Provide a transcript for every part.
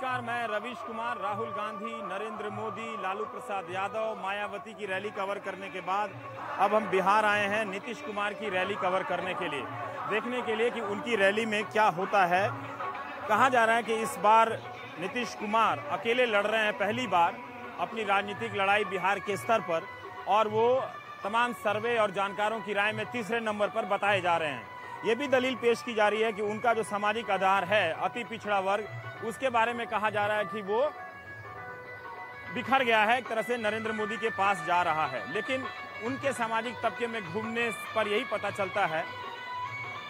नमस्कार, मैं रवीश कुमार। राहुल गांधी, नरेंद्र मोदी, लालू प्रसाद यादव, मायावती की रैली कवर करने के बाद अब हम बिहार आए हैं नीतीश कुमार की रैली कवर करने के लिए, देखने के लिए कि उनकी रैली में क्या होता है। कहा जा रहा है कि इस बार नीतीश कुमार अकेले लड़ रहे हैं पहली बार अपनी राजनीतिक लड़ाई बिहार के स्तर पर, और वो तमाम सर्वे और जानकारों की राय में तीसरे नंबर पर बताए जा रहे हैं। ये भी दलील पेश की जा रही है कि उनका जो सामाजिक आधार है अति पिछड़ा वर्ग, उसके बारे में कहा जा रहा है कि वो बिखर गया है, एक तरह से नरेंद्र मोदी के पास जा रहा है। लेकिन उनके सामाजिक तबके में घूमने पर यही पता चलता है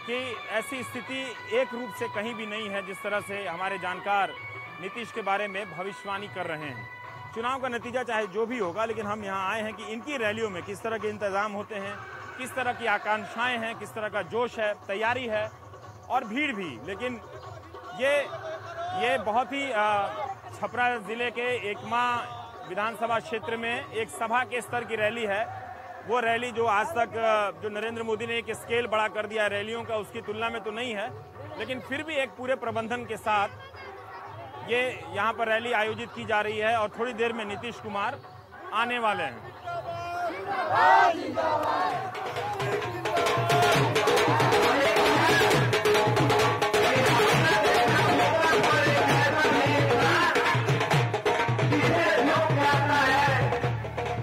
कि ऐसी स्थिति एक रूप से कहीं भी नहीं है, जिस तरह से हमारे जानकार नीतीश के बारे में भविष्यवाणी कर रहे हैं। चुनाव का नतीजा चाहे जो भी होगा, लेकिन हम यहाँ आए हैं कि इनकी रैलियों में किस तरह के इंतजाम होते हैं, किस तरह की आकांक्षाएं हैं, किस तरह का जोश है, तैयारी है और भीड़ भी। लेकिन ये बहुत ही छपरा जिले के एकमा विधानसभा क्षेत्र में एक सभा के स्तर की रैली है। वो रैली जो आज तक जो नरेंद्र मोदी ने एक स्केल बड़ा कर दिया रैलियों का, उसकी तुलना में तो नहीं है, लेकिन फिर भी एक पूरे प्रबंधन के साथ ये यहाँ पर रैली आयोजित की जा रही है और थोड़ी देर में नीतीश कुमार आने वाले हैं।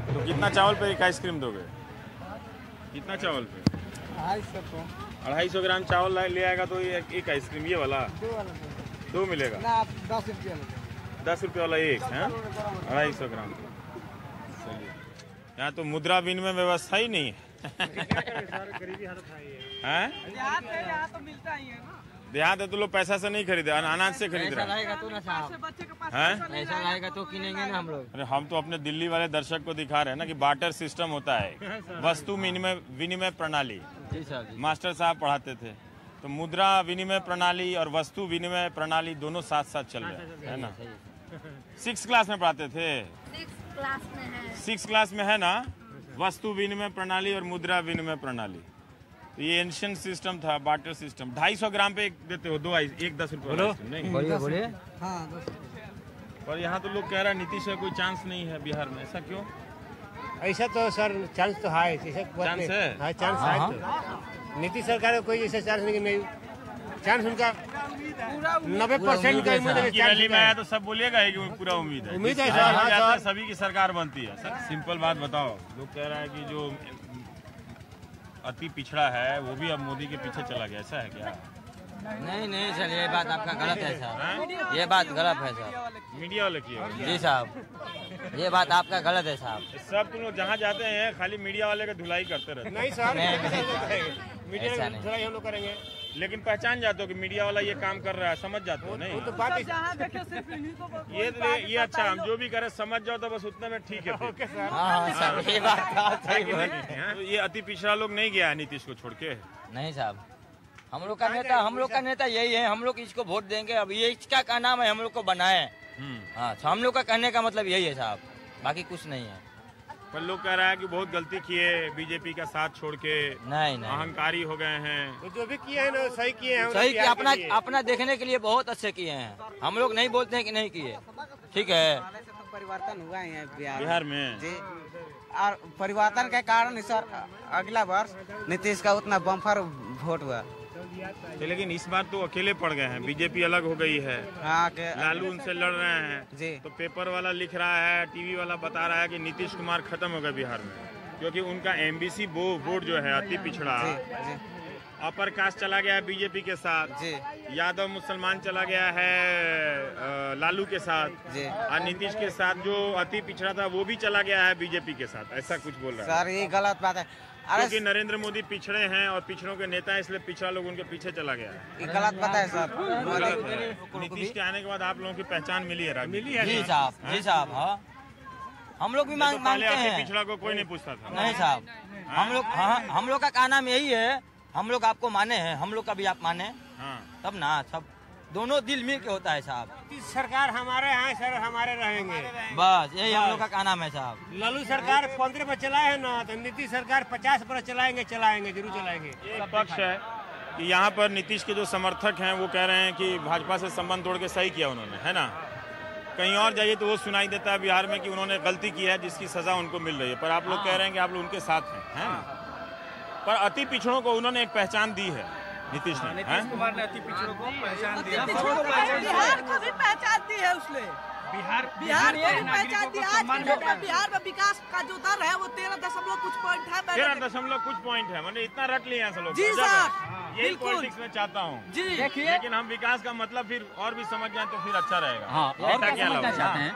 तो कितना चावल पे एक आइसक्रीम दोगे? कितना चावल पे? 250 ग्राम चावल ले आएगा तो एक आइसक्रीम, ये वाला दो मिलेगा ना? 10 रुपये वाला एक है, 250 ग्राम। चलिए, यहाँ तो मुद्रा विनिमय व्यवस्था ही नहीं है। गरीबी हालत है। देहात तो मिलता ही है ना। देहात है तो लोग पैसा से नहीं खरीदे, अनाज से खरीद रहे हैं। ऐसा रहेगा तो किनेंगे ना हम लोग। अरे हम तो अपने दिल्ली वाले दर्शक को दिखा रहे हैं ना कि बार्टर सिस्टम होता है, वस्तु विनिमय प्रणाली। मास्टर साहब पढ़ाते थे, तो मुद्रा विनिमय प्रणाली और वस्तु विनिमय प्रणाली दोनों साथ साथ चल रहे हैं ना। 6 क्लास में पढ़ाते थे, 6 क्लास में है ना, वस्तु विनिमय प्रणाली और मुद्रा विनिमय प्रणाली। तो ये एंशिएंट सिस्टम था, बार्टर सिस्टम। 250 ग्राम पे एक देते हो, एक 10 रुपये नहीं? बोलिए। और यहाँ तो लोग कह रहे हैं नीतीश का कोई चांस नहीं है बिहार में, ऐसा क्यों? ऐसा तो सर चांस तो है, चांस है, चांस है तो नीतीश सरकार का कोई ऐसा चांस नहीं, चांस उनका 90% का उम्मीद है। रैली में आया तो सब बोलिएगा कि पूरा उम्मीद है। उम्मीद है सर, सभी की सरकार बनती है। सर सिंपल बात बताओ, लोग कह रहे हैं कि जो अति पिछड़ा है वो भी अब मोदी के पीछे चला गया, ऐसा है क्या? नहीं सर, ये बात आपका गलत है सर, ये बात गलत है सर। मीडिया वाले किया जी साहब, ये बात आपका गलत है साहब। सब तुम लोग जहाँ जाते हैं खाली मीडिया वाले का धुलाई करते रहते हैं। नहीं सर, मीडिया का धुलाई हम लोग करेंगे, लेकिन पहचान जाते हो कि मीडिया वाला ये काम कर रहा है, समझ जाते हो? नहीं तो बात ये अच्छा, हम जो भी करें समझ जाओ तो बस उतने में ठीक है। ये बात सही है। तो ये अति पिछड़ा लोग नहीं गया है नीतीश को छोड़ के? नहीं साहब, हम लोग का नेता यही है, हम लोग इसको वोट देंगे। अब ये इसका क्या नाम है, हम लोग को बनाए। हाँ, तो हम लोग का कहने का मतलब यही है साहब, बाकी कुछ नहीं है। पर लोग कह रहा है कि बहुत गलती किए बीजेपी का साथ छोड़ के, नहीं अहंकारी हो गए हैं। तो जो भी किए हैं ना सही किए हैं, सही किए, अपना देखने के लिए बहुत अच्छे किए हैं। हम लोग नहीं बोलते हैं कि नहीं किए, ठीक है। परिवर्तन हुआ है बिहार में जी, और परिवर्तन के कारण सर अगला वर्ष नीतीश का उतना बम्पर वोट हुआ। तो लेकिन इस बार तो अकेले पड़ गए हैं, बीजेपी अलग हो गई है। हाँ, लालू उनसे लड़ रहे हैं जी। तो पेपर वाला लिख रहा है, टीवी वाला बता रहा है कि नीतीश कुमार खत्म हो गए बिहार में, क्योंकि उनका एमबीसी वोट जो है अति पिछड़ा, अपर कास्ट चला गया है बीजेपी के साथ जी, यादव मुसलमान चला गया है लालू के साथ जी, और नीतीश के साथ जो अति पिछड़ा था वो भी चला गया है बीजेपी के साथ, ऐसा कुछ बोल रहा है सर। ये गलत बात है, क्योंकि नरेंद्र मोदी पिछड़े हैं और पिछड़ों के नेता है, इसलिए पिछड़ा लोग उनके पीछे चला गया है। ये गलत बात है सर। नीतीश के आने के बाद आप लोगों की पहचान मिली है? जी साहब, हाँ, हम लोग भी मानते हैं। पिछड़ा को कोई नहीं पूछता था? नहीं साहब, हम लोग का क्या नाम यही है, हम लोग आपको माने हैं, हम लोग का भी आप माने, तब ना सब दोनों दिल मिल के होता है साहब। सरकार हमारे यहाँ सर, हमारे रहेंगे, बस यही हम लोग का नाम है साहब। लालू सरकार 15 पर चलाए है ना, तो नीतीश सरकार 50 पर चलाएंगे, जरूर चलाएंगे। एक पक्ष है कि यहाँ पर नीतीश के जो समर्थक हैं वो कह रहे हैं कि भाजपा से संबंध तोड़ के सही किया उन्होंने, है ना, कहीं और जाइए तो वो सुनाई देता है बिहार में कि उन्होंने गलती की है जिसकी सजा उनको मिल रही है, पर आप लोग कह रहे हैं कि आप लोग उनके साथ हैं ना? पर अति पिछड़ों को उन्होंने एक पहचान दी है नीतीश ने। नीतीश कुमार ने अति पिछड़ों को पहचान दिया, बिहार को भी पहचान दी है उसने। बिहार को भी पहचान दी। आज बिहार में विकास का जो दर है वो 13 कुछ पॉइंट है। 13 कुछ पॉइंट है, मैंने इतना रट लिया है लोग। जी सर, यही पॉलिटिक्स में चाहता हूँ जी। लेकिन हम विकास का मतलब फिर और भी समझ जाए तो फिर अच्छा रहेगा। हाँ, और क्या समझना चाहते हैं?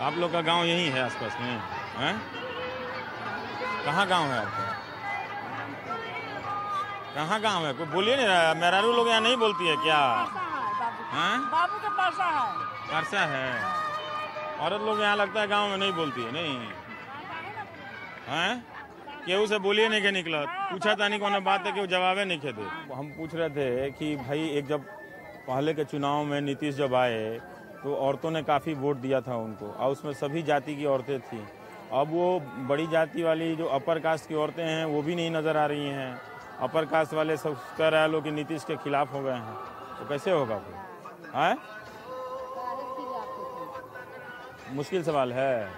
आप लोग का गांव यही है आसपास में हैं? कहाँ गांव है आपका? कहाँ गांव है? कोई बोलिए नहीं, मेहरारू लोग यहाँ नहीं बोलती है क्या? हैं? बाबू का परसा है। परसा है। औरत लोग यहाँ लगता है गांव में नहीं बोलती है, नहीं हैं? केहू से बोलिए नहीं के निकला, पूछा था नहीं कौन बात है कि वो जवाबे नहीं खेदे। हम पूछ रहे थे कि भाई एक जब पहले के चुनाव में नीतीश जब आए तो औरतों ने काफ़ी वोट दिया था उनको, और उसमें सभी जाति की औरतें थी। अब वो बड़ी जाति वाली जो अपर कास्ट की औरतें हैं वो भी नहीं नज़र आ रही हैं। अपर कास्ट वाले सब कह रहे हैं लोग कि नीतीश के खिलाफ हो गए हैं, तो कैसे होगा फिर? हैं? मुश्किल सवाल है।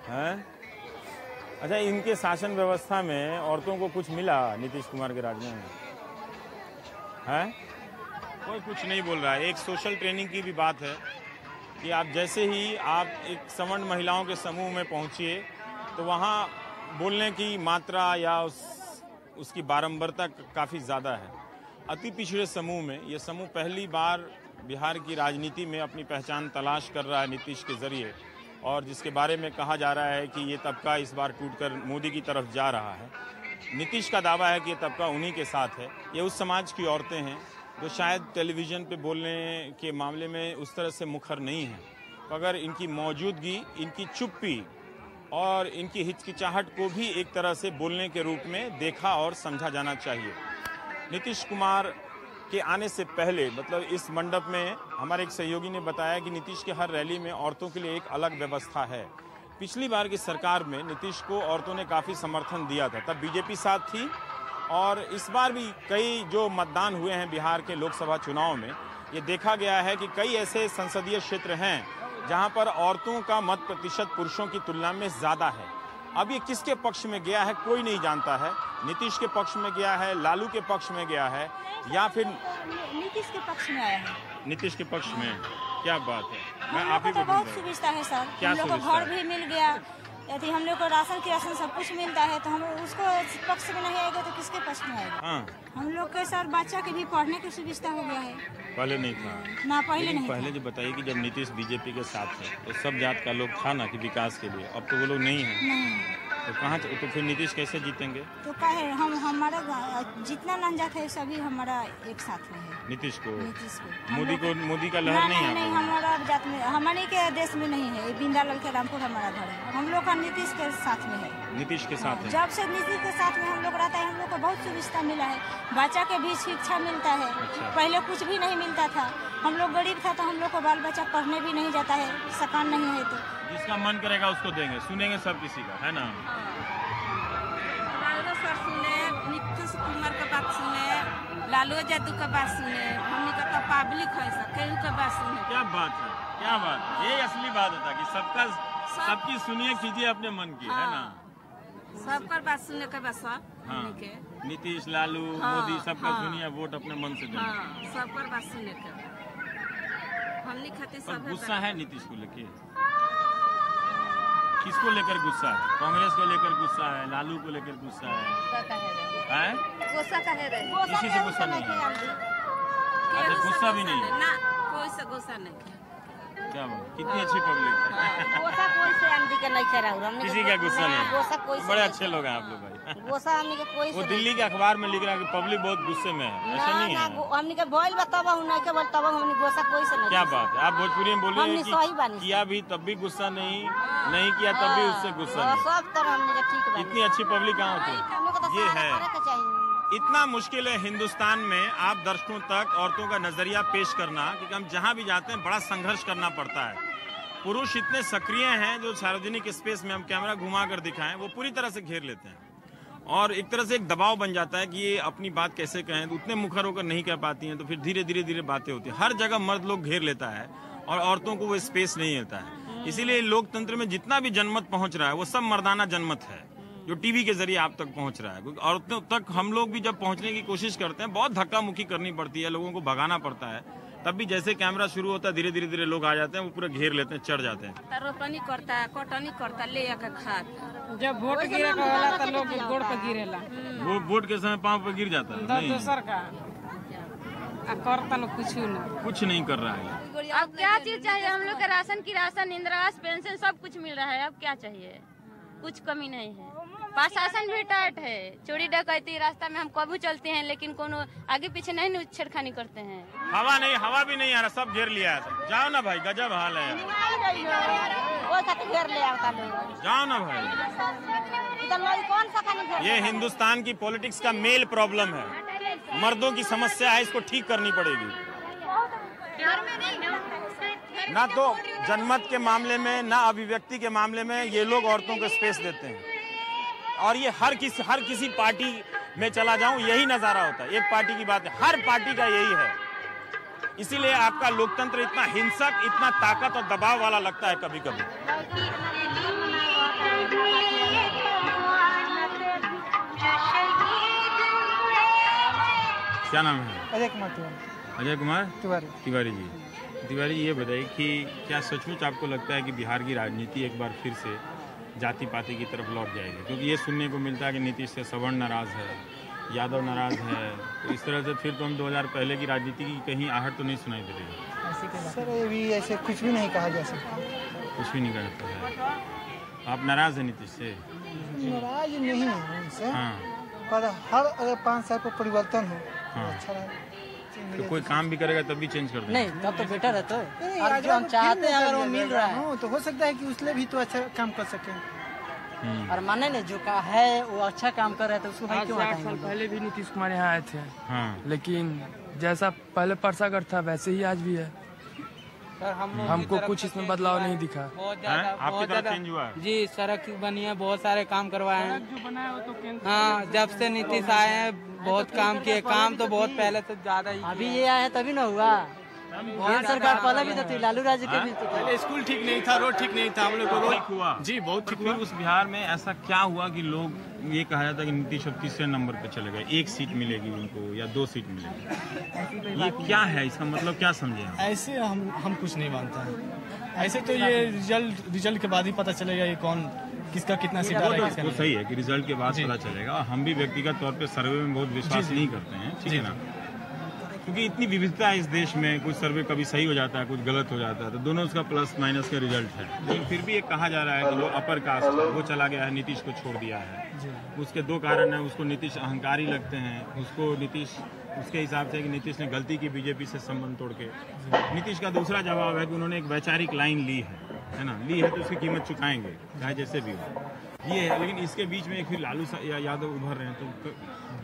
हैं? अच्छा, इनके शासन व्यवस्था में औरतों को कुछ मिला नीतीश कुमार के राज में? है कोई कुछ नहीं बोल रहा है। एक सोशल ट्रेनिंग की भी बात है कि आप जैसे ही आप एक सवर्ण महिलाओं के समूह में पहुंचिए तो वहां बोलने की मात्रा या उसकी बारंबारता काफ़ी ज़्यादा है। अति पिछड़े समूह में ये समूह पहली बार बिहार की राजनीति में अपनी पहचान तलाश कर रहा है नीतीश के ज़रिए, और जिसके बारे में कहा जा रहा है कि ये तबका इस बार टूटकर मोदी की तरफ जा रहा है। नीतीश का दावा है कि ये तबका उन्हीं के साथ है। ये उस समाज की औरतें हैं जो शायद टेलीविज़न पे बोलने के मामले में उस तरह से मुखर नहीं हैं, मगर इनकी मौजूदगी, इनकी चुप्पी और इनकी हिचकिचाहट को भी एक तरह से बोलने के रूप में देखा और समझा जाना चाहिए। नीतीश कुमार के आने से पहले, मतलब इस मंडप में हमारे एक सहयोगी ने बताया कि नीतीश के हर रैली में औरतों के लिए एक अलग व्यवस्था है। पिछली बार की सरकार में नीतीश को औरतों ने काफ़ी समर्थन दिया था, तब बीजेपी साथ थी, और इस बार भी कई जो मतदान हुए हैं बिहार के लोकसभा चुनाव में, ये देखा गया है कि कई ऐसे संसदीय क्षेत्र हैं जहां पर औरतों का मत प्रतिशत पुरुषों की तुलना में ज़्यादा है। अब ये किसके पक्ष में गया है कोई नहीं जानता है। नीतीश के पक्ष में गया है, लालू के पक्ष में गया है, या फिर नीतीश के पक्ष में आया है। नीतीश के पक्ष में क्या बात है? मैं आप ही को बहुत सुविधा है सर। क्या हम लोग को घर भी मिल गया, यदि हम लोग को राशन की राशन सब कुछ मिलता है, तो हम उसको पक्ष में नहीं आएगा तो किसके पक्ष में आएगा? हाँ। हम लोग के सर बच्चा के भी पढ़ने की सुविधा हो गया है, पहले नहीं था ना, पहले नहीं। पहले जो बताइए कि जब नीतीश बीजेपी के साथ है तो सब जात का लोग था ना कि विकास के लिए, अब तो वो लोग नहीं है, तो कहाँ, तो फिर नीतीश कैसे जीतेंगे? तो कहे हम हमारा जितना नंजात है सभी हमारा एक साथ में है। नीतीश को मोदी का लहर नहीं है? नहीं, हमारा जात में, हमारे के देश में नहीं है। बिंदालाल के रामपुर हमारा घर है, हम लोग का नीतीश के साथ में है। नीतीश के साथ है। जब से नीतीश के साथ में हम लोग रहता है, हम लोग को बहुत सुविधा मिला है। बच्चा के भी शिक्षा मिलता है। अच्छा। पहले कुछ भी नहीं मिलता था, हम लोग गरीब था तो हम लोग को बाल बच्चा पढ़ने भी नहीं जाता है, सकान नहीं है। तो जिसका मन करेगा उसको देंगे, सुनेंगे सब किसी का, है ना? सर सुने, नीतीश कुमार का बात सुने, लालू यादव का बात सुने, हमने का पब्लिक है केहू का बात सुने। क्या बात है, क्या बात है, ये असली बात होता कि सबकी सुनिए, कीजिए अपने मन की, है ना? सबका बात सुनने के बाद सब। हाँ, नीतीश, लालू, मोदी, सबका सुनिए, वोट अपने मन से देंगे। सबका बात सुनने के हमने खातिर सब गुस्सा है नीतीश को लेके? किसको लेकर गुस्सा है? कांग्रेस को लेकर गुस्सा है, लालू को लेकर गुस्सा है? गुस्सा कहे रहे, किसी से गुस्सा नहीं है? अच्छा, गुस्सा भी नहीं है ना, कोई से गुस्सा नहीं। क्या बात, कितनी अच्छी पब्लिक है। गोसा कोई से आंधी का नहीं खेरा, हमने किसी का गुस्सा नहीं, गोसा कोई से, बड़े अच्छे लोग हैं आप लोग भाई। गोसा हमने के कोई वो दिल्ली के अखबार में लिख रहा है कि पब्लिक बहुत गुस्से में है, ऐसा नहीं है? हमने के बोल बतावा हूं, नहीं के बोल तब हमने गोसा कोई से नहीं। क्या बात है, आप भोजपुरी में बोलिए कि किया भी तब भी गुस्सा नहीं, नहीं किया तब भी उससे गुस्सा नहीं। सब तरह हमने के ठीक है। इतनी अच्छी पब्लिक कहाँ होती? ये है, इतना मुश्किल है हिंदुस्तान में आप दर्शकों तक औरतों का नजरिया पेश करना, क्योंकि हम जहाँ भी जाते हैं बड़ा संघर्ष करना पड़ता है। पुरुष इतने सक्रिय हैं जो सार्वजनिक स्पेस में हम कैमरा घुमा कर दिखाएं वो पूरी तरह से घेर लेते हैं और एक तरह से एक दबाव बन जाता है कि ये अपनी बात कैसे कहें, तो उतने मुखर होकर नहीं कह पाती हैं, तो फिर धीरे धीरे बातें होती हैं। हर जगह मर्द लोग घेर लेता है और औरतों को वो स्पेस नहीं मिलता है। इसीलिए लोकतंत्र में जितना भी जनमत पहुंच रहा है वो सब मर्दाना जनमत है जो टीवी के जरिए आप तक पहुंच रहा है। क्योंकि औरतों तक हम लोग भी जब पहुंचने की कोशिश करते हैं बहुत धक्का मुक्की करनी पड़ती है, लोगों को भगाना पड़ता है, तब भी जैसे कैमरा शुरू होता है धीरे धीरे लोग आ जाते हैं, वो पूरे घेर लेते हैं, चढ़ जाते हैं। रोपनी करता है, कटनी करता ले आके खात। जब वोट गिरे वाला तो लोग गोड़ पे गिरेला, वो वोट के समय पांव पे गिर जाता है। दूसर का करता लोग कुछ नहीं कर रहा है। अब क्या चीज चाहिए हम लोग के? राशन की राशन, इंदिरा आवास, पेंशन सब कुछ मिल रहा है। अब क्या चाहिए? कुछ कमी नहीं है। प्रशासन भी टाइट है, चोरी डकैती रास्ता में हम कभी चलते हैं लेकिन कोनो आगे पीछे नहीं छेड़खानी करते हैं। हवा भी नहीं आ रहा, सब घेर लिया है। जाओ ना भाई, गजब हाल है। घेर ले आता लोग। जाओ ना भाई। ये हिंदुस्तान की पॉलिटिक्स का मेल प्रॉब्लम है, मर्दों की समस्या है, इसको ठीक करनी पड़ेगी। ना तो जनमत के मामले में ना अभिव्यक्ति के मामले में ये लोग औरतों को स्पेस देते हैं और ये हर किसी पार्टी में चला जाऊं यही नजारा होता है। एक पार्टी की बात है, हर पार्टी का यही है। इसीलिए आपका लोकतंत्र इतना हिंसक, इतना ताकत और दबाव वाला लगता है कभी कभी। क्या नाम है? अजय कुमार तिवारी जी। तिवारी जी, ये बताइए कि क्या सचमुच आपको लगता है कि बिहार की राजनीति एक बार फिर से जाति पाति की तरफ लौट जाएगी? क्योंकि ये सुनने को मिलता है कि नीतीश से सवर्ण नाराज है, यादव नाराज है, तो इस तरह से फिर तो हम 2000 पहले की राजनीति की कहीं आहट तो नहीं सुनाई दे रही। सर ये भी ऐसे कुछ भी नहीं कहा जा सकता। कुछ भी नहीं कह सकता है। आप नाराज है नीतीश से? नाराज नहीं है उनसे, हाँ। पर हर अगर 5 साल पर परिवर्तन हो हाँ। अच्छा रहे। तो कोई काम भी करेगा तब भी चेंज कर देंगे? नहीं, तब तो बेटर है। तो जो हम चाहते हैं अगर वो मिल रहा है तो हो सकता है कि उसने भी तो अच्छा काम कर सके। और माने नहीं, जो का है वो अच्छा काम कर रहा है तो उसको भाई क्यों हटाएंगे? 8 साल पहले भी नीतीश कुमार यहाँ आए थे, हाँ। लेकिन जैसा पहले परसागर था वैसे ही आज भी है। हमको कुछ इसमें बदलाव नहीं दिखा। बहुत ज्यादा चेंज हुआ है। जी, सड़क बनी है, बहुत सारे काम करवाए हैं। जो बनाया वो तो केंद्र। हाँ, जब से नीतीश आए हैं बहुत काम किए, काम तो बहुत पहले से ज्यादा ही। अभी ये आए तभी ना हुआ। केंद्र सरकार पहले भी तो थी, लालू राज के भी तो थे। पहले स्कूल ठीक नहीं था, रोड ठीक नहीं था, हम लोग को ठीक हुआ जी, बहुत ठीक हुआ। उस बिहार में ऐसा क्या हुआ कि लोग ये कहा जाता है कि नीतीश अब तीसरे नंबर पे चले गए, 1 सीट मिलेगी उनको या 2 सीट मिलेगी, ये क्या है? इसका मतलब क्या समझे हम? ऐसे हम कुछ नहीं मानते हैं। ऐसे तो ये रिजल्ट के बाद ही पता चलेगा ये कौन किसका कितना सीट आ रहा है। वो सही है कि रिजल्ट के बाद पता चलेगा। हम भी व्यक्तिगत तौर पे सर्वे में बहुत विश्वास नहीं करते हैं, ठीक है ना, क्योंकि इतनी विविधता है इस देश में। कुछ सर्वे कभी सही हो जाता है, कुछ गलत हो जाता है, तो दोनों उसका प्लस माइनस का रिजल्ट है। लेकिन फिर भी ये कहा जा रहा है कि वो अपर कास्ट वो चला गया है, नीतीश को छोड़ दिया है। उसके 2 कारण हैं। उसको नीतीश अहंकारी लगते हैं, उसको नीतीश उसके हिसाब से कि नीतीश ने गलती की बीजेपी से संबंध तोड़ के। नीतीश का दूसरा जवाब है कि उन्होंने एक वैचारिक लाइन ली है ना, ली है तो उसकी कीमत चुकाएंगे चाहे जैसे भी हो, ये है। लेकिन इसके बीच में फिर लालू यादव उभर रहे हैं, तो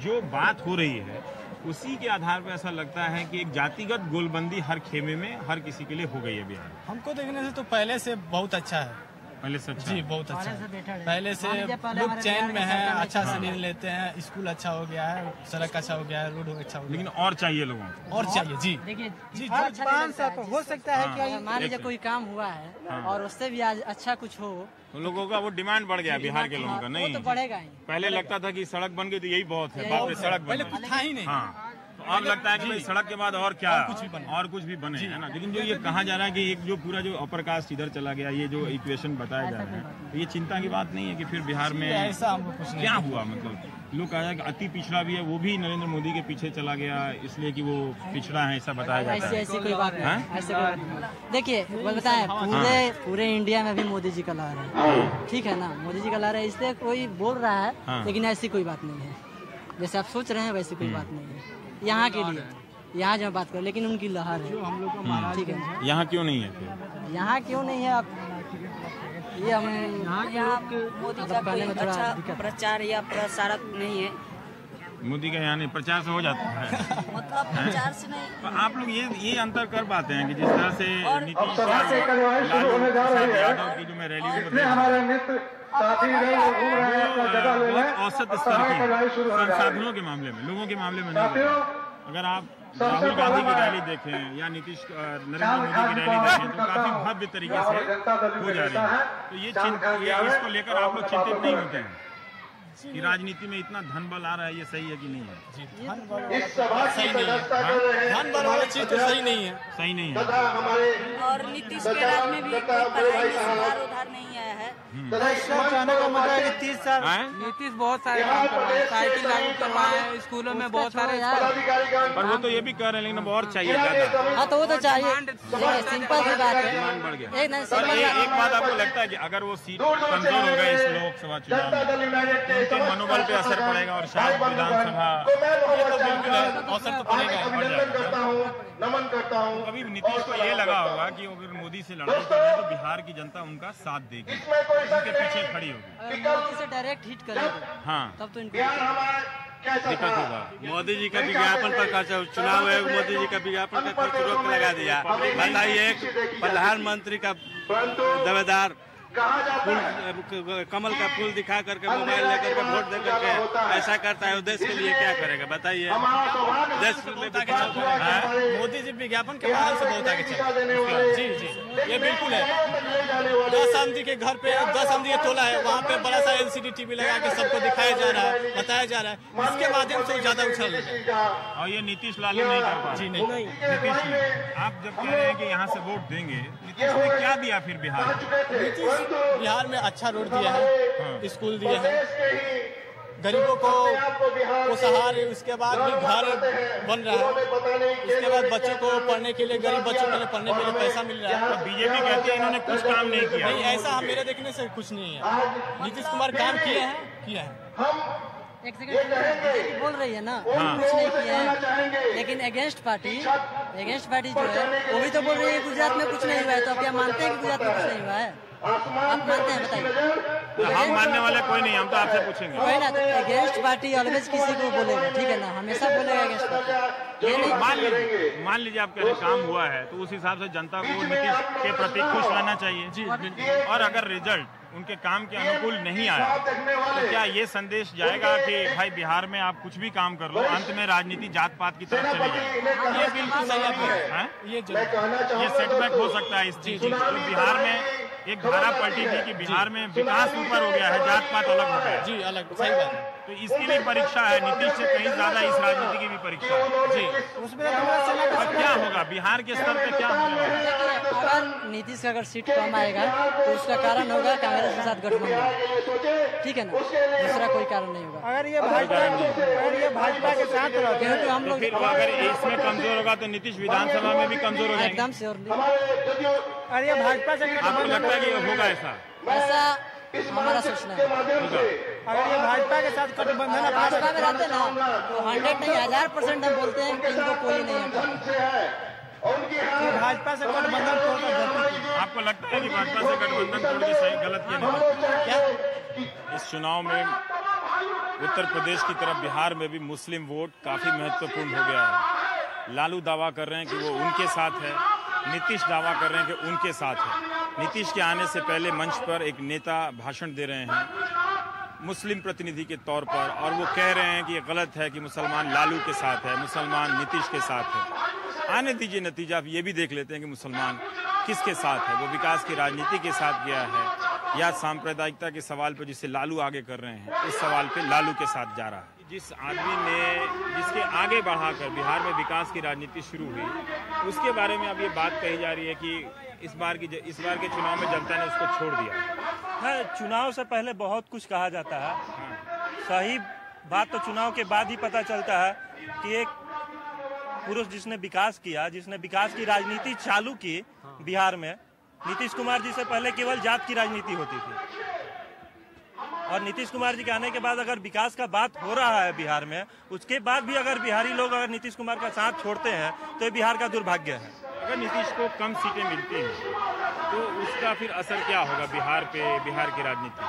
जो बात हो रही है उसी के आधार पर ऐसा लगता है कि एक जातिगत गोलबंदी हर खेमे में हर किसी के लिए हो गई है बिहार। हमको देखने से तो पहले से बहुत अच्छा है। पहले से अच्छा जी, बहुत अच्छा है। पहले से लोग चैन में है, अच्छा से निर्णय लेते हैं, स्कूल अच्छा हो गया है, सड़क अच्छा हो गया है, रोड अच्छा हो गया। लेकिन और चाहिए लोगों को, और चाहिए जी। देखिए जी, 5 साल तो हो सकता है कि मान लीजिए कोई काम हुआ है और उससे भी आज अच्छा कुछ हो, तो लोगों का वो डिमांड बढ़ गया बिहार के लोगों का। नहीं तो बढ़ेगा ही। पहले लगता था कि सड़क बन गई तो यही बहुत है, बाप रे सड़क बन गई, कुछ था ही नहीं। हाँ, अब लगता है कि भाई सड़क के बाद और क्या, और कुछ भी बने, है ना। लेकिन जो ये कहा जा रहा है कि एक जो पूरा जो अपर कास्ट इधर चला गया, ये जो इक्वेशन बताया जा रहा है, तो ये चिंता की बात नहीं है कि फिर बिहार में ऐसा हमको कुछ नहीं क्या हुआ? मतलब लोग कहा कि अति पिछड़ा भी है, वो भी नरेंद्र मोदी के पीछे चला गया इसलिए कि वो पिछड़ा है, ऐसा बताया जाता है। ऐसी कोई बात नहीं, ऐसे कोई बात नहीं। देखिए बताएं, पूरे इंडिया में भी मोदी जी का लहर है, ठीक है ना, मोदी जी का लहर है, इसलिए कोई बोल रहा है, लेकिन ऐसी कोई बात नहीं है। जैसे आप सोच रहे हैं वैसी कोई बात नहीं है यहाँ के लिए, यहाँ जो बात करो, लेकिन उनकी लहर है, हम लोग को, ठीक है। यहाँ क्यों नहीं है फिर? यहाँ क्यों नहीं है? आप ये हमें मोदी का कोई अच्छा प्रचार या प्रसारक नहीं है, मोदी का यहाँ नहीं, प्रचार से हो जाता है मतलब प्रचार से नहीं। तो आप लोग ये अंतर कर पाते हैं कि जिस तरह से नीतीश यादव की जो मैं रैली औसत स्तर की संसाधनों के मामले में, लोगों के मामले में नहीं। अगर आप राहुल गांधी की रैली देखें या नरेंद्र मोदी की रैली देखें तो काफी भव्य तरीके से हो जा रही है। तो ये इसको लेकर आप लोग चिंतित नहीं होते हैं कि राजनीति में इतना धन बल आ रहा है, ये सही है कि नहीं है? धन बल वाला चीज तो सही नहीं है, सही नहीं है। और नीतीश के राज में भी पढ़ाई में सुधार उधार नहीं आया है। कहने का मतलब है कि 30 साल नीतीश बहुत सारे काम करवाए, साइकिल लागू करवाए, स्कूलों में बहुत सारे। पर वो तो ये भी कह रहे हैं लेकिन और चाहिए ज्यादा। हाँ तो वो तो चाहिए, सिंपल सी बात है। डिमांड बढ़ गया। एक बात आपको लगता है कि अगर वो सीट कमजोर हो गई इस लोकसभा चुनाव में उनके मनोबल पे असर पड़ेगा और शायद विधानसभा अवसर तो पड़ेगा। अभी नीतीश को ये लगा होगा कि अगर मोदी से लड़ाई कर रहे हैं तो बिहार की जनता उनका साथ देगी, उनके पीछे खड़ी होगी। मोदी से डायरेक्ट हिट करेंगे हाँ तब तो दिक्कत होगा। मोदी जी का विज्ञापन पर खर्च, चुनाव आयोग मोदी जी का विज्ञापन पर खर्च रोक लगा दिया। बताइए एक प्रधानमंत्री का दावेदार कमल का फूल दिखा करके मोबाइल लेकर के वोट दे करके ऐसा करता है, देश के लिए क्या करेगा बताइए? देश मोदी जी विज्ञापन के माध्यम से बहुत आगे चल। जी जी ये बिल्कुल है। 10 आमदी के घर पे 10 आमदी का टोला है, वहाँ पे बड़ा सा LCD TV लगा के सबको दिखाया जा रहा है, बताया जा रहा है, इसके माध्यम से ज्यादा उछल रहा है। और ये नीतीश लालू नहीं कर पा। जी नहीं, नीतीश आप जब कह रहे हैं कि यहाँ से वोट देंगे, नीतीश ने क्या दिया फिर बिहार में? बिहार में अच्छा रोड दिया है, स्कूल दिए हैं, गरीबों को सहार, उसके बाद भी घर बन रहा है, उसके बाद बच्चों को पढ़ने के लिए, गरीब बच्चों के लिए पढ़ने के लिए पैसा मिल रहा है। बीजेपी कहती है इन्होंने कुछ काम नहीं किया। नहीं, ऐसा मेरे देखने से कुछ नहीं है। नीतीश कुमार काम किए हैं। एक सेकंड बोल रही है ना, कुछ नहीं किया है, लेकिन अगेंस्ट पार्टी जो है वो भी तो बोल रही है गुजरात में कुछ नहीं हुआ है। तो आप क्या मानते हैं कि गुजरात में कुछ नहीं हुआ है? आप मानते हैं? बताइए। हम मानने वाले कोई नहीं, हम तो आपसे पूछेंगे। कोई ना, तो अगेंस्ट पार्टी ऑलवेज किसी को बोलेगा, ठीक है ना, हमेशा बोलेगा अगेंस्ट पार्टी। मान लीजिए आप कह रहे काम हुआ है तो उस हिसाब से जनता को नीतीश के प्रति खुश रहना चाहिए जी। और अगर रिजल्ट उनके काम के अनुकूल नहीं आया तो क्या ये संदेश जाएगा कि भाई बिहार में आप कुछ भी काम कर लो, अंत में राजनीति जात पात की तरफ चली जाए? ये बिल्कुल सही है। ये सेटबैक हो सकता है इस चीज की। तो बिहार में एक धारा पलटी थी कि बिहार में विकास ऊपर हो गया है, जात पात अलग हो गया। जी अलग, सही बात है। तो इसकी भी परीक्षा है, नीतीश से कहीं ज्यादा इस राजनीति की भी परीक्षा है जी। उसमें अब क्या होगा बिहार के स्तर पे, क्या होगा? अगर नीतीश का अगर सीट कम आएगा तो उसका कारण होगा कांग्रेस के साथ गठबंधन, ठीक है ना, दूसरा कोई कारण नहीं होगा। अगर ये भाजपा के साथ रहते हैं तो हम लोग फिर अगर इसमें कमजोर होगा तो नीतीश विधानसभा में भी कमजोर हो जाएंगे। एकदम श्योर। अरे ये भाजपा से आपको लगता है कि होगा ऐसा? हमारा सोचना है। अगर ये भाजपा के साथ गठबंधन भाजपा में रहते ना तो 100 नहीं 1000% हम बोलते हैं कि इनको कोई नहीं है। भाजपा से गठबंधन आपको लगता है कि भाजपा से गठबंधन तोड़ के सही गलत ये नहीं? क्या इस चुनाव में उत्तर प्रदेश की तरफ बिहार में भी मुस्लिम वोट काफी महत्वपूर्ण हो गया है। लालू दावा कर रहे हैं कि वो उनके साथ है, नीतीश दावा कर रहे हैं कि उनके साथ है। नीतीश के आने से पहले मंच पर एक नेता भाषण दे रहे हैं मुस्लिम प्रतिनिधि के तौर पर, और वो कह रहे हैं कि ये गलत है कि मुसलमान लालू के साथ है, मुसलमान नीतीश के साथ है। आने दीजिए नतीजा, ये भी देख लेते हैं कि मुसलमान किसके साथ है। वो विकास की राजनीति के साथ गया है या सांप्रदायिकता के सवाल पर जिसे लालू आगे कर रहे हैं, इस सवाल पे लालू के साथ जा रहा है। जिस आदमी ने जिसके आगे बढ़ाकर बिहार में विकास की राजनीति शुरू हुई, उसके बारे में अब ये बात कही जा रही है कि इस बार के चुनाव में जनता ने उसको छोड़ दिया। चुनाव से पहले बहुत कुछ कहा जाता है, सही बात तो चुनाव के बाद ही पता चलता है कि एक पुरुष जिसने विकास किया, जिसने विकास की राजनीति चालू की बिहार में, नीतीश कुमार जी से पहले केवल जात की राजनीति होती थी, और नीतीश कुमार जी के आने के बाद अगर विकास का बात हो रहा है बिहार में, उसके बाद भी अगर बिहारी लोग अगर नीतीश कुमार का साथ छोड़ते हैं तो ये बिहार का दुर्भाग्य है। अगर नीतीश को कम सीटें मिलती हैं तो उसका फिर असर क्या होगा बिहार पे, बिहार की राजनीति?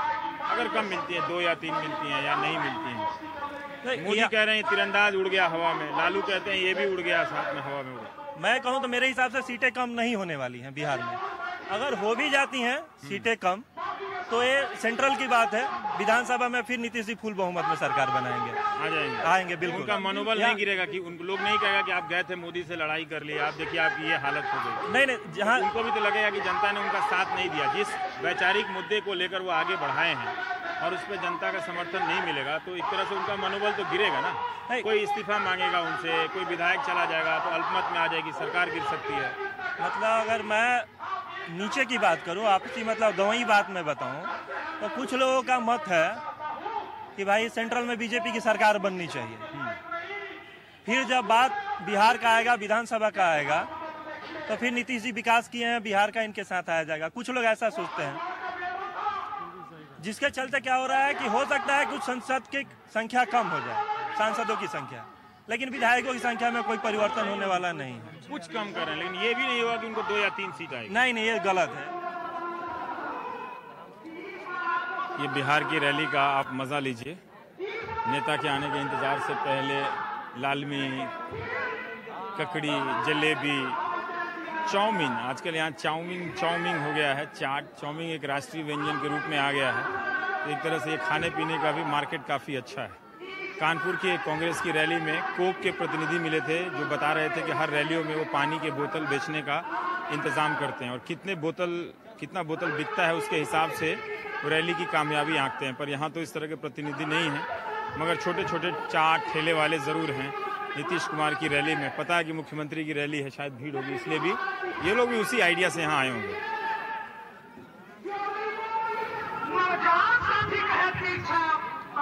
अगर कम मिलती है, 2 या 3 मिलती हैं या नहीं मिलती हैं। मोदी कह रहे हैं तीरंदाज उड़ गया हवा में, लालू कहते हैं ये भी उड़ गया, साथ में हवा में उड़ा। मैं कहूँ तो मेरे हिसाब से सीटें कम नहीं होने वाली हैं बिहार में। अगर हो भी जाती हैं सीटें कम तो ये सेंट्रल की बात है, विधानसभा में फिर नीतीश जी फुल बहुमत में सरकार बनाएंगे, आएंगे बिल्कुल। उनका मनोबल नहीं गिरेगा कि उन लोग नहीं कहेगा कि आप गए थे मोदी से लड़ाई कर लिए, आप देखिए आपकी ये हालत हो गई। नहीं, जहाँ उनको भी तो लगेगा कि जनता ने उनका साथ नहीं दिया। जिस वैचारिक मुद्दे को लेकर वो आगे बढ़ाए हैं और उस पर जनता का समर्थन नहीं मिलेगा तो एक तरह से उनका मनोबल तो गिरेगा ना। कोई इस्तीफा मांगेगा उनसे, कोई विधायक चला जाएगा तो अल्पमत में आ जाएगी, सरकार गिर सकती है। मतलब अगर मैं नीचे की बात करूं, आपसी मतलब गंवई बात मैं बताऊं तो कुछ लोगों का मत है कि भाई सेंट्रल में बीजेपी की सरकार बननी चाहिए। फिर जब बात बिहार का आएगा, विधानसभा का आएगा, तो फिर नीतीश जी विकास किए हैं बिहार का, इनके साथ आया जाएगा। कुछ लोग ऐसा सोचते हैं, जिसके चलते क्या हो रहा है कि हो सकता है कुछ संसद की संख्या कम हो जाए, सांसदों की संख्या, लेकिन विधायकों की संख्या में कोई परिवर्तन होने वाला नहीं है। कुछ कम करें, लेकिन ये भी नहीं होगा कि उनको 2 या 3 सीट आएगी। नहीं, ये गलत है। ये बिहार की रैली का आप मजा लीजिए। नेता के आने के इंतजार से पहले लालमी, ककड़ी, जलेबी, चाउमीन, आजकल यहाँ चाउमीन हो गया है, चाट। चाउमीन एक राष्ट्रीय व्यंजन के रूप में आ गया है, तो एक तरह से ये खाने पीने का भी मार्केट काफ़ी अच्छा है। कानपुर की कांग्रेस की रैली में कोक के प्रतिनिधि मिले थे जो बता रहे थे कि हर रैलियों में वो पानी के बोतल बेचने का इंतज़ाम करते हैं और कितना बोतल बिकता है उसके हिसाब से वो रैली की कामयाबी आंकते हैं। पर यहाँ तो इस तरह के प्रतिनिधि नहीं हैं, मगर छोटे छोटे चाट ठेले वाले ज़रूर हैं नीतीश कुमार की रैली में। पता है कि मुख्यमंत्री की रैली है, शायद भीड़ होगी, इसलिए भी ये लोग भी उसी आइडिया से यहाँ आए होंगे।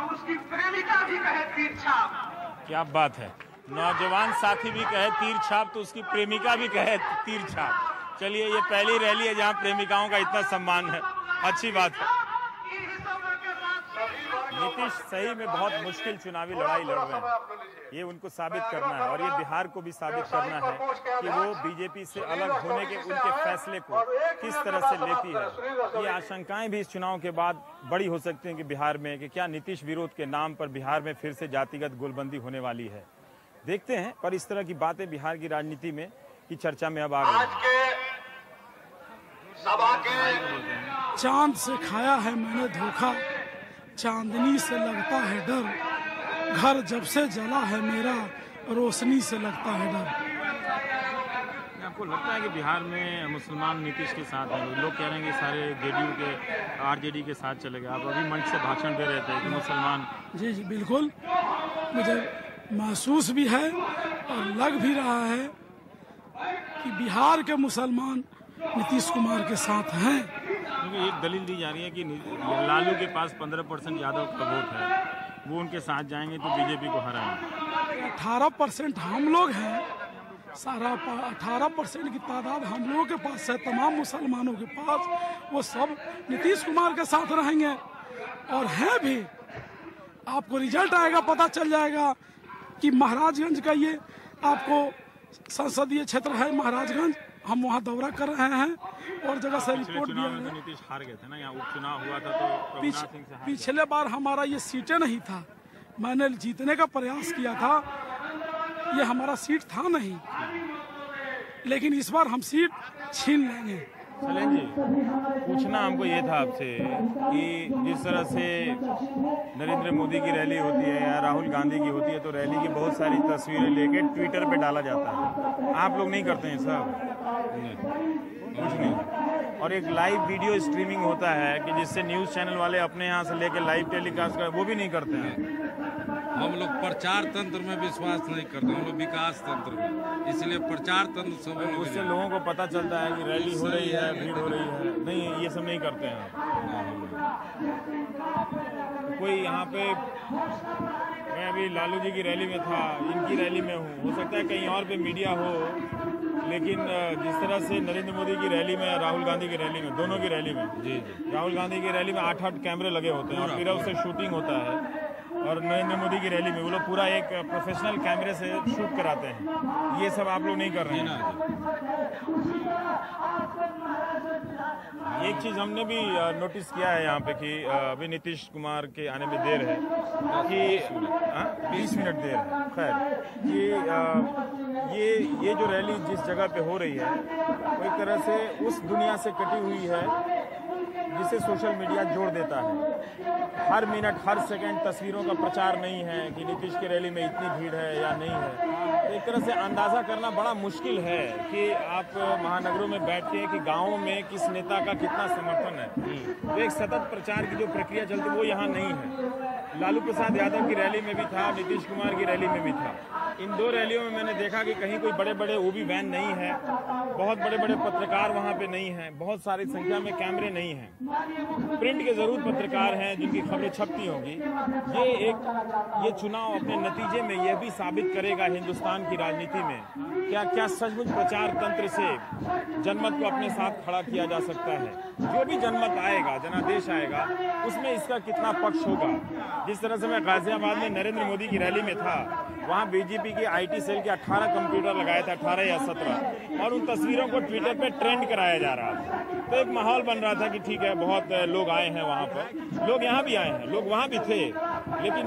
उसकी प्रेमिका भी कहे तीर छाप। क्या बात है, नौजवान साथी भी कहे तीर छाप तो उसकी प्रेमिका भी कहे तीर छाप। चलिए, ये पहली रैली है जहां प्रेमिकाओं का इतना सम्मान है, अच्छी बात है। नीतीश सही में बहुत मुश्किल चुनावी लड़ाई लड़ रहे हैं, ये उनको साबित करना है और ये बिहार को भी साबित करना है कि वो बीजेपी से अलग होने के उनके फैसले को किस तरह से लेती है। ये आशंकाएं भी इस चुनाव के बाद बड़ी हो सकती हैं कि बिहार में कि क्या नीतीश विरोध के नाम पर बिहार में फिर से जातिगत गोलबंदी होने वाली है। देखते हैं, पर इस तरह की बातें बिहार की राजनीति में की चर्चा में अब आ गई। चांद से खाया है मैंने धोखा, चांदनी से लगता है डर, घर जब से जला है मेरा, रोशनी से लगता है डर। आपको लगता है कि बिहार में मुसलमान नीतीश के साथ हैं? लोग कह रहे हैं कि सारे जेडीयू के आरजेडी के साथ चले गए। आप अभी मंच से भाषण दे रहे थे कि मुसलमान। जी बिल्कुल, मुझे महसूस भी है और लग भी रहा है कि बिहार के मुसलमान नीतीश कुमार के साथ हैं। क्योंकि एक दलील दी जा रही है कि लालू के पास 15% यादव का वोट है, वो उनके साथ जाएंगे तो बीजेपी को हराएंगे। 18% हम लोग हैं, सारा 18% की तादाद हम लोगों के पास है, तमाम मुसलमानों के पास। वो सब नीतीश कुमार के साथ रहेंगे और हैं भी। आपको रिजल्ट आएगा, पता चल जाएगा कि महाराजगंज का ये आपको संसदीय क्षेत्र है महाराजगंज, हम वहाँ दौरा कर रहे हैं और जगह से रिपोर्ट दिया है। नीतीश हार गए थे ना, यहाँ उपचुनाव हुआ था तो पिछले बार हमारा ये सीटें नहीं था, मैंने जीतने का प्रयास किया था, ये हमारा सीट था नहीं, लेकिन इस बार हम सीट छीन लेंगे। सलेन जी, पूछना हमको ये था आपसे कि जिस तरह से नरेंद्र मोदी की रैली होती है या राहुल गांधी की होती है तो रैली की बहुत सारी तस्वीरें लेके ट्विटर पे डाला जाता है, आप लोग नहीं करते हैं सब? कुछ नहीं। और एक लाइव वीडियो स्ट्रीमिंग होता है कि जिससे न्यूज़ चैनल वाले अपने यहाँ से लेके लाइव टेलीकास्ट कर, वो भी नहीं करते हैं। हम लोग प्रचार तंत्र में विश्वास नहीं करते, हम लोग विकास तंत्र में, इसलिए प्रचार तंत्र सब उससे लोगों को पता चलता है कि रैली हो रही है, भीड़ हो रही है। नहीं, ये सब नहीं करते हैं। कोई यहाँ पे, मैं अभी लालू जी की रैली में था, इनकी रैली में हूँ, हो सकता है कहीं और पे मीडिया हो, लेकिन जिस तरह से नरेंद्र मोदी की रैली में, राहुल गांधी की रैली में, दोनों की रैली में, जी राहुल गांधी की रैली में 8-8 कैमरे लगे होते हैं और फिर उससे शूटिंग होता है और नरेंद्र मोदी की रैली में वो लोग पूरा एक प्रोफेशनल कैमरे से शूट कराते हैं। ये सब आप लोग नहीं कर रहे हैं। एक चीज हमने भी नोटिस किया है यहाँ पे कि अभी नीतीश कुमार के आने में देर है कि 20 मिनट देर है। खैर कि ये जो रैली जिस जगह पे हो रही है वो एक तरह से उस दुनिया से कटी हुई है जिसे सोशल मीडिया जोड़ देता है। हर मिनट हर सेकंड तस्वीरों का प्रचार नहीं है कि नीतीश की रैली में इतनी भीड़ है या नहीं है। एक तरह से अंदाजा करना बड़ा मुश्किल है कि आप महानगरों में बैठ के कि गाँवों में किस नेता का कितना समर्थन है। तो एक सतत प्रचार की जो प्रक्रिया चलती है वो यहाँ नहीं है। लालू प्रसाद यादव की रैली में भी था, नीतीश कुमार की रैली में भी था। इन दो रैलियों में मैंने देखा कि कहीं कोई बड़े बड़े ओबी वैन नहीं है, बहुत बड़े बड़े पत्रकार वहाँ पे नहीं हैं, बहुत सारी संख्या में कैमरे नहीं हैं। प्रिंट के जरूर पत्रकार हैं जिनकी खबरें छपती होंगी। ये चुनाव अपने नतीजे में यह भी साबित करेगा हिंदुस्तान की राजनीति में क्या सचमुच प्रचार तंत्र से जनमत को अपने साथ खड़ा किया जा सकता है। जो भी जनमत आएगा, जनादेश आएगा, उसमें इसका कितना पक्ष होगा। जिस तरह से मैं गाजियाबाद में नरेंद्र मोदी की रैली में था, वहाँ बीजेपी की IT सेल के 18 कंप्यूटर लगाए थे, 18 या 17, और उन तस्वीरों को ट्विटर पे ट्रेंड कराया जा रहा था। तो एक माहौल बन रहा था कि ठीक है, बहुत लोग आए हैं वहाँ पर, लोग यहाँ भी आए हैं, लोग वहाँ भी थे। लेकिन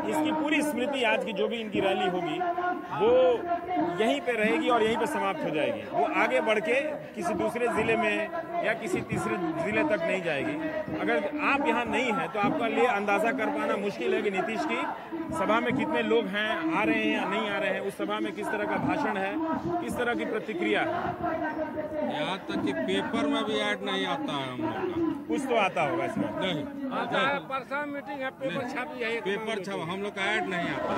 इसकी पूरी स्मृति आज की जो भी इनकी रैली होगी वो यहीं पे रहेगी और यहीं पे समाप्त हो जाएगी। वो आगे बढ़ के किसी दूसरे जिले में या किसी तीसरे जिले तक नहीं जाएगी। अगर आप यहाँ नहीं हैं तो आपका लिए अंदाजा कर पाना मुश्किल है कि नीतीश की सभा में कितने लोग हैं, आ रहे हैं या नहीं आ रहे हैं, उस सभा में किस तरह का भाषण है, किस तरह की प्रतिक्रिया है। यहाँ तक कि पेपर में भी ऐड नहीं आता है हम लोग का। कुछ तो आता होगा इसमें। नहीं, परसों मीटिंग है, पेपर छापी है, पेपर छाप, हम लोग का ऐड नहीं आता।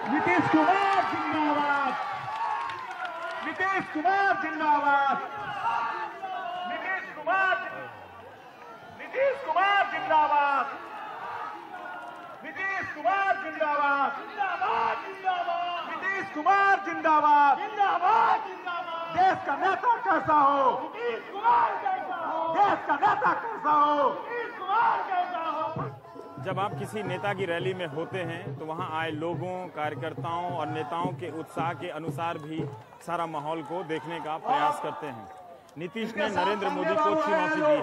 नीतीश कुमार जिंदाबाद, नीतीश कुमार जिंदाबाद, नीतीश कुमार, नीतीश कुमार जिंदाबाद, नीतीश कुमार जिंदाबाद, जिंदाबाद जिंदाबाद, नीतीश कुमार जिंदाबाद, जिंदाबाद जिंदाबाद। देश का नेता कैसा हो, नीतीश कुमार कैसा हो, देश का नेता कैसा हो, नीतीश कुमार कैसा हो। जब आप किसी नेता की रैली में होते हैं तो वहां आए लोगों, कार्यकर्ताओं और नेताओं के उत्साह के अनुसार भी सारा माहौल को देखने का प्रयास करते हैं। नीतीश ने नरेंद्र मोदी को चुनौती दी है।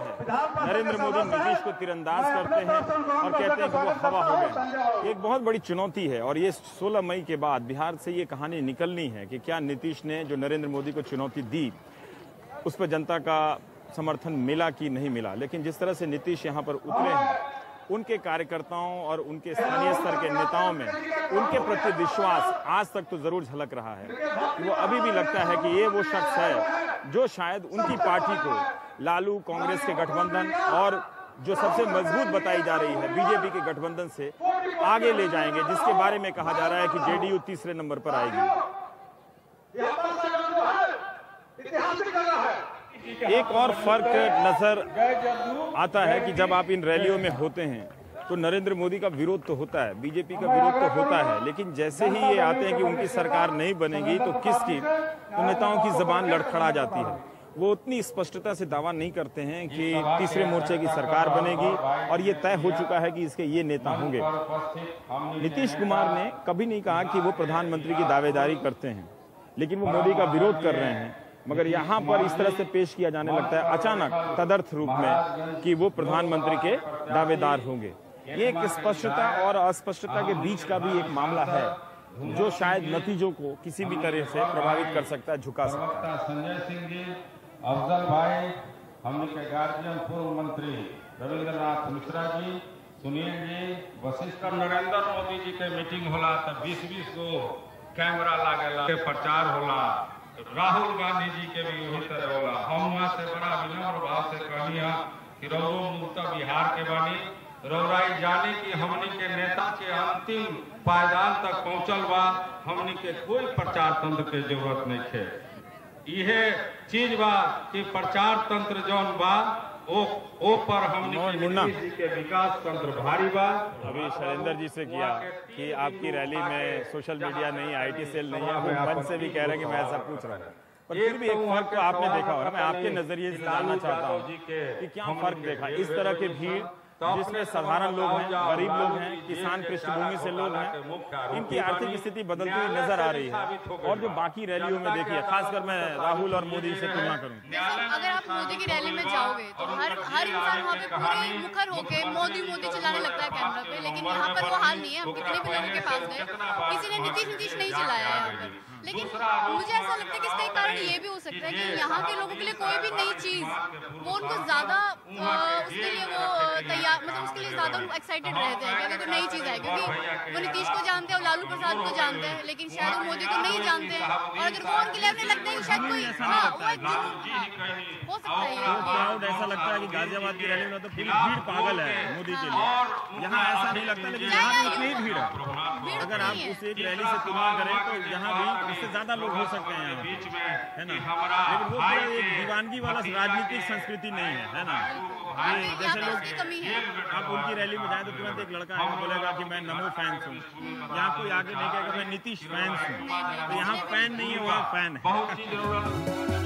नरेंद्र मोदी नीतीश को तीरंदाज करते हैं और कहते हैं कि वो हवा हो गए। एक बहुत बड़ी चुनौती है और ये 16 मई के बाद बिहार से ये कहानी निकलनी है कि क्या नीतीश ने जो नरेंद्र मोदी को चुनौती दी उस पर जनता का समर्थन मिला कि नहीं मिला। लेकिन जिस तरह से नीतीश यहाँ पर उतरे हैं, उनके कार्यकर्ताओं और उनके स्थानीय स्तर के नेताओं में उनके प्रति विश्वास आज तक तो जरूर झलक रहा है। वो अभी भी लगता है कि ये वो शख्स है जो शायद उनकी पार्टी को लालू कांग्रेस के गठबंधन और जो सबसे मजबूत बताई जा रही है बीजेपी के गठबंधन से आगे ले जाएंगे, जिसके बारे में कहा जा रहा है कि जेडीयू तीसरे नंबर पर आएगी। एक और फर्क नजर आता है कि जब आप इन रैलियों में होते हैं तो नरेंद्र मोदी का विरोध तो होता है, बीजेपी का विरोध तो होता है, लेकिन जैसे ही ये आते हैं कि उनकी सरकार नहीं बनेगी तो किसकी, तो नेताओं की जबान लड़खड़ा जाती है। वो उतनी स्पष्टता से दावा नहीं करते हैं कि तीसरे मोर्चे की सरकार बनेगी और ये तय हो चुका है कि इसके ये नेता होंगे। नीतीश कुमार ने कभी नहीं कहा कि वो प्रधानमंत्री की दावेदारी करते हैं, लेकिन वो मोदी का विरोध कर रहे हैं। मगर यहाँ पर इस तरह से पेश किया जाने लगता है अचानक तदर्थ रूप में कि वो प्रधानमंत्री के दावेदार होंगे। ये एक स्पष्टता और अस्पष्टता के बीच का भी एक मामला है जो शायद नतीजों को किसी भी तरह से प्रभावित कर सकता है, झुका सकता है। संजय सिंह जी, अफजल भाई, हमने के गार्जियन पूर्व मंत्री रविंद्रनाथ मिश्रा जी, सुनील जी, वशिष्ठ। नरेंद्र मोदी जी के मीटिंग होला तो 20-20 गो कैमरा लागेला, प्रचार होला। राहुल गांधी जी के भी वही तरह होला। हम वहाँ से बड़ा विनम्र भाव से कहनी है कि रौरो मुक्त बिहार के बानी रौराई जाने की हमनी के नेता के अंतिम पायदान तक पहुँचल बा। हमनी के कोई प्रचार तंत्र के जरूरत नहीं है। यह चीज बा कि प्रचार तंत्र जौन बा ओ पर हमने नीतीश जी के विकास तंत्र भारी बा। अभी शैलेंद्र जी से किया कि आपकी रैली में सोशल मीडिया नहीं, IT सेल नहीं है, वो मन से भी कह रहे हैं कि मैं ऐसा पूछ रहा हूँ, पर फिर भी एक फर्क तो आपने देखा होगा। मैं आपके नजरिए से जानना चाहता हूँ कि क्या फर्क देखा इस तरह की भीड़ जिसमें साधारण लोग हैं, गरीब लोग हैं, किसान पृष्ठभूमि से लोग हैं, इनकी आर्थिक स्थिति बदलती हुई नजर आ रही है। और जो बाकी रैलियों में देखिए, खासकर मैं राहुल और मोदी से तुलना करूं। अगर आप मोदी की रैली में जाओगे तो हर इंसान वहाँ पे पूरे मुखर होके मोदी मोदी चिल्लाने लगता है कैमरा पे, लेकिन यहाँ पर वो हाल नहीं है। हम कितने भी लोगों के पास गए, किसी ने नीतीश नहीं चिल्लाया है यहाँ पर। लेकिन मुझे ऐसा लगता है कि इसका एक कारण ये भी हो सकता है कि यहाँ के लोगों के लिए कोई भी नई चीज वो उनको ज्यादा उसके लिए वो तैयार, मतलब उसके लिए ज्यादा एक्साइटेड रहते हैं कि अगर कोई नई चीज है, क्योंकि वो नीतीश को जानते हैं और लालू प्रसाद को जानते हैं, लेकिन शायद वो मोदी को नहीं जानते हैं। और अगर वो उनके लिए लगता है कि शायद कोई हो सकता है क्राउड ऐसा लगता है कि गाजियाबाद की रैली में तो पूरी भीड़ पागल है मोदी के लिए, यहाँ ऐसा नहीं लगता, लेकिन यहाँ भी उतनी भीड़ है। अगर आप उस एक रैली से तुलना करें तो यहाँ भी उससे ज्यादा लोग हो सकते हैं यहाँ, है ना, लेकिन वो पूरा एक दीवानगी वाला राजनीतिक संस्कृति नहीं है ना। ये जैसे लोग आप उनकी रैली में जाए तो तुरंत एक लड़का है बोलेगा कि मैं नमो फैंस हूँ, यहाँ कोई आगे नहीं कहेगा मैं नीतीश फैंस हूँ। तो यहाँ फैन नहीं है, वहाँ फैन है।